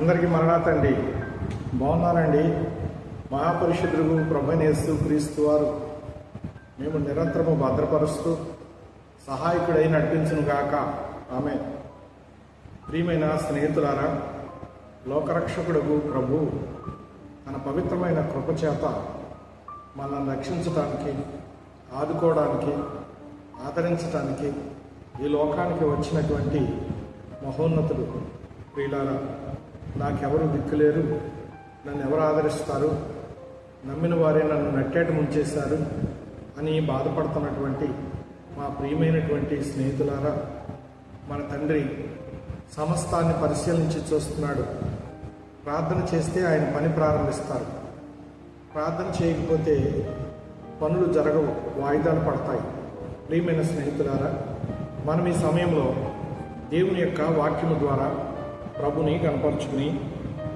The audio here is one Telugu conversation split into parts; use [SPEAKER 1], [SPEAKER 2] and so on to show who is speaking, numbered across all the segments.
[SPEAKER 1] అందరికీ మరణాతండి. బాగున్నారండి. మహాపరిశుద్ధుడు ప్రభువైన యేసు క్రీస్తు వారు మేము నిరంతరము భద్రపరుస్తూ సహాయకుడై నడిపించును గాక. ఆమె ప్రియమైన స్నేహితులారా, లోకరక్షకుడు ప్రభు తన పవిత్రమైన కృపచేత మనల్ని రక్షించడానికి, ఆదుకోవడానికి, ఆదరించడానికి ఈ లోకానికి వచ్చినటువంటి మహోన్నతుడు. ప్రియులారా, నాకెవరు దిక్కులేరు, నన్ను ఎవరు ఆదరిస్తారు, నమ్మిన వారే నన్ను నట్టేట ముంచేశారు అని బాధపడుతున్నటువంటి మా ప్రియమైనటువంటి స్నేహితులారా, మన తండ్రి సమస్తాన్ని పరిశీలించి చూస్తున్నాడు. ప్రార్థన చేస్తే ఆయన పని ప్రారంభిస్తారు. ప్రార్థన చేయకపోతే పనులు జరగవు, వాయిదాలు పడతాయి. ప్రియమైన స్నేహితులారా, మనం ఈ సమయంలో దేవుని యొక్క వాక్యము ద్వారా ప్రభుని కనపరుచుకుని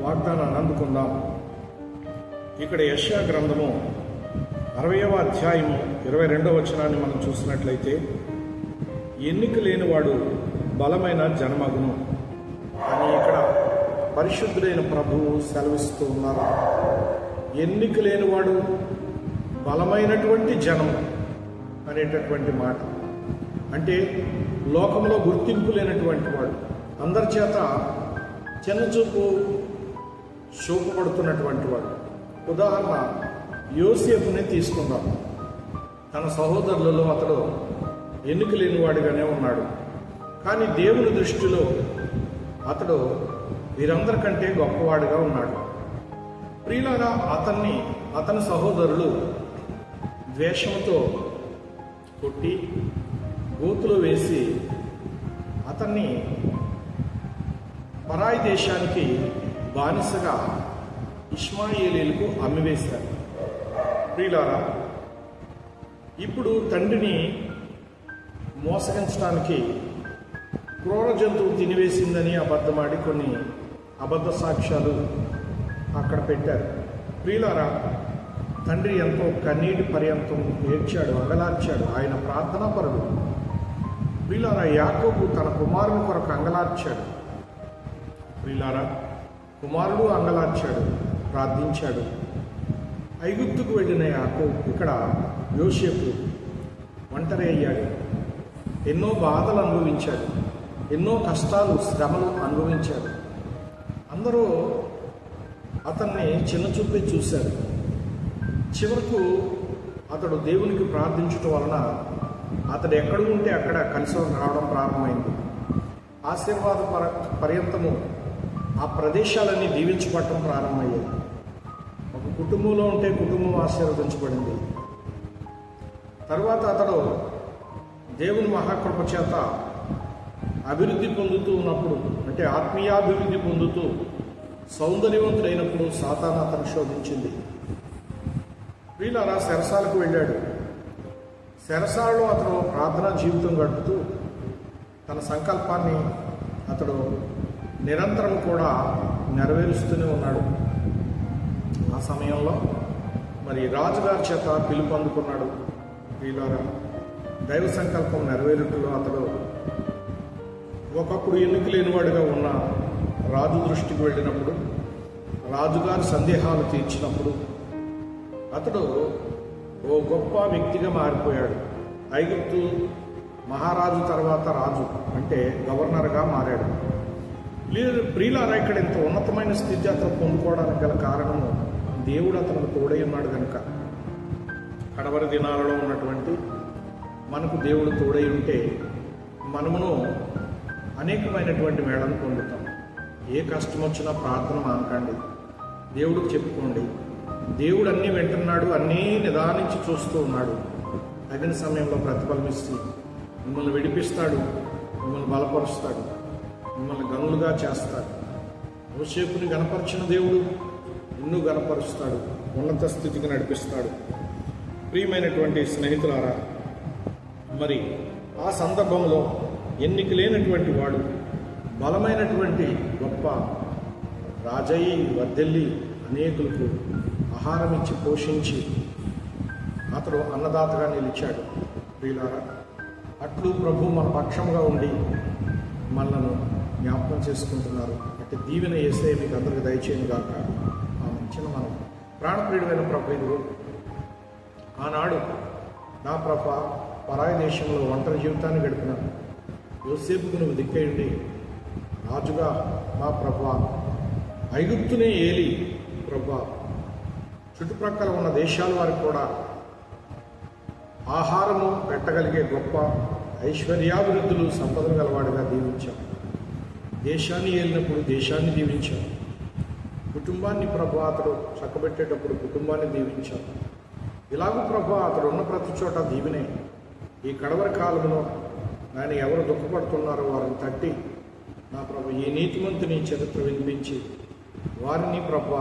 [SPEAKER 1] వాగ్దానాన్ని అందుకుందాం. ఇక్కడ యెషయా గ్రంథము 60వ అధ్యాయము 22వ వచనాన్ని మనం చూసినట్లయితే, ఎన్నిక లేనివాడు బలమైన జనమగును అని ఇక్కడ పరిశుద్ధుడైన ప్రభువు సెలవిస్తూ ఉన్నారు. ఎన్నిక లేనివాడు బలమైనటువంటి జనం అనేటటువంటి మాట అంటే లోకంలో గుర్తింపు లేనటువంటి వాడు, అందరి చేత చిన్నచూపు చూపబడుతున్నటువంటి వాడు. ఉదాహరణ, యోసేపుని తీసుకుందాం. తన సహోదరులలో అతడు ఎన్నిక లేనివాడిగానే ఉన్నాడు. కానీ దేవుని దృష్టిలో అతడు వీరందరికంటే గొప్పవాడిగా ఉన్నాడు. ప్రియులారా, అతని సహోదరులు ద్వేషంతో కొట్టి గోతులో వేసి అతన్ని పరాయి దేశానికి బానిసగా ఇష్మాయేలీలకు అమ్మివేశారు. ప్రియులారా, ఇప్పుడు తండ్రిని మోసగించడానికి క్రూర జంతువు తినివేసిందని అబద్ధమాడి కొన్ని అబద్ధ సాక్ష్యాలు అక్కడ పెట్టారు. ప్రియులారా, తండ్రి ఎంతో కన్నీటి పర్యంతం ఏడ్చాడు, అంగలార్చాడు. ఆయన ప్రార్థనాపరుడు. ప్రియులారా, యాకోబు తన కుమారుని కొరకు అంగలార్చాడు. ప్రియులారా, కుమారుడు అంగలార్చాడు, ప్రార్థించాడు. ఐగుప్తుకు వెళ్ళిన యాకోబు, ఇక్కడ యోసేపు ఒంటరి అయ్యాడు. ఎన్నో బాధలు అనుభవించాడు, ఎన్నో కష్టాలు, శ్రమలు అనుభవించాడు. అందరూ అతన్ని చిన్నచూపే చూశారు. చివరకు అతడు దేవునికి ప్రార్థించటం వలన అతడు ఎక్కడ ఉంటే అక్కడ కలిసి రావడం ప్రారంభమైంది. ఆశీర్వాద పర్యంతము ఆ ప్రదేశాలన్నీ దీవించబడటం ప్రారంభమయ్యాయి. ఒక కుటుంబంలో ఉంటే కుటుంబం ఆశీర్వదించబడింది. తరువాత అతడు దేవుని మహాకృప చేత అభివృద్ధి పొందుతూ ఉన్నప్పుడు, అంటే ఆత్మీయాభివృద్ధి పొందుతూ సౌందర్యవంతుడైనప్పుడు సాతాను అతను శోధించింది. ప్రియులారా, చెరసాలకు వెళ్ళాడు. చెరసాలలో అతను ప్రార్థనా జీవితం గడుపుతూ తన సంకల్పాన్ని అతడు నిరంతరం కూడా నెరవేరుస్తూనే ఉన్నాడు. ఆ సమయంలో మరి రాజుగారి చేత పిలుపు అందుకున్నాడు. ప్రియులారా, దైవ సంకల్పం నెరవేరుటలో అతడు ఒకప్పుడు ఎన్నిక లేనివాడిగా ఉన్న రాజు దృష్టికి వెళ్ళినప్పుడు, రాజుగారి సందేహాలు తీర్చినప్పుడు అతడు ఓ గొప్ప వ్యక్తిగా మారిపోయాడు. ఐగుప్తు మహారాజు తర్వాత రాజు అంటే గవర్నర్గా మారాడు. ప్రియులారా, ఇక్కడ ఇంత ఉన్నతమైన స్థితి అతను పొందుకోవడానికి గల కారణము దేవుడు అతనికి తోడై ఉన్నాడు కనుక. కడవరి దినాలలో ఉన్నటువంటి మనకు దేవుడు తోడై ఉంటే మనమును అనేకమైనటువంటి మేళను పొందుతాం. ఏ కష్టం వచ్చినా ప్రార్థన మానకండి, దేవుడికి చెప్పుకోండి. దేవుడు అన్నీ వింటున్నాడు, అన్నీ నిదానించి చూస్తూ ఉన్నాడు. తగిన సమయంలో ప్రతిఫలమిస్తూ మిమ్మల్ని విడిపిస్తాడు, మిమ్మల్ని బలపరుస్తాడు, మిమ్మల్ని గనులుగా చేస్తాడు. యోసేపుని గనపరిచిన దేవుడు నిన్ను గనపరుస్తాడు, ఉన్నత స్థితికి నడిపిస్తాడు. ప్రియమైనటువంటి స్నేహితులారా, మరి ఆ సందర్భంలో ఎన్నిక లేనటువంటి వాడు బలమైనటువంటి గొప్ప రాజయ్యి వర్ధిల్లి అనేకులకు ఆహారం ఇచ్చి పోషించి అతడు అన్నదాతగా నిలిచాడు. ప్రియులారా, అట్లు ప్రభు మన పక్షంగా ఉండి మనలను జ్ఞాపకం చేసుకుంటున్నారు. అంటే దీవెన యేసయ్య మీకు అందరికి దయచేయను గాక. ఆమె చిన్న మనం ప్రాణప్రియుడైన ప్రభు ఇదిగో ఆనాడు నా ప్రభ పరాయి దేశంలో ఒంటరి జీవితాన్ని గడిపిన యోసేపుకు నువ్వు దిక్కయుండి రాజుగా నా ప్రభ ఐగుప్తునే ఏలి ప్రభ చుట్టుప్రక్కల ఉన్న దేశాల వారికి కూడా ఆహారము పెట్టగలిగే గొప్ప ఐశ్వర్యాభివృద్ధులు సంపదలు గలవాడిగా దీవించాం. దేశాన్ని ఏలినప్పుడు దేశాన్ని దీవించాం. కుటుంబాన్ని ప్రభు అతడు చక్కబెట్టేటప్పుడు కుటుంబాన్ని దీవించాం. ఇలాగూ ప్రభు అతడు ఉన్న ప్రతి చోట దీవెనే. ఈ కడవరి కాలంలో ఆయన ఎవరు దుఃఖపడుతున్నారో వారిని తట్టి నా ప్రభు ఈ నీతిమంతుని చరిత్ర వినిపించి వారిని ప్రభు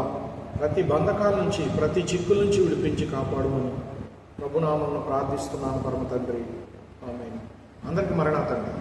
[SPEAKER 1] ప్రతి బంధకాల నుంచి ప్రతి చిక్కుల నుంచి విడిపించి కాపాడమని ప్రభునామమున ప్రార్థిస్తున్నాను పరమ తండ్రి. ఆమేన్. అందరికీ మరణాతండి.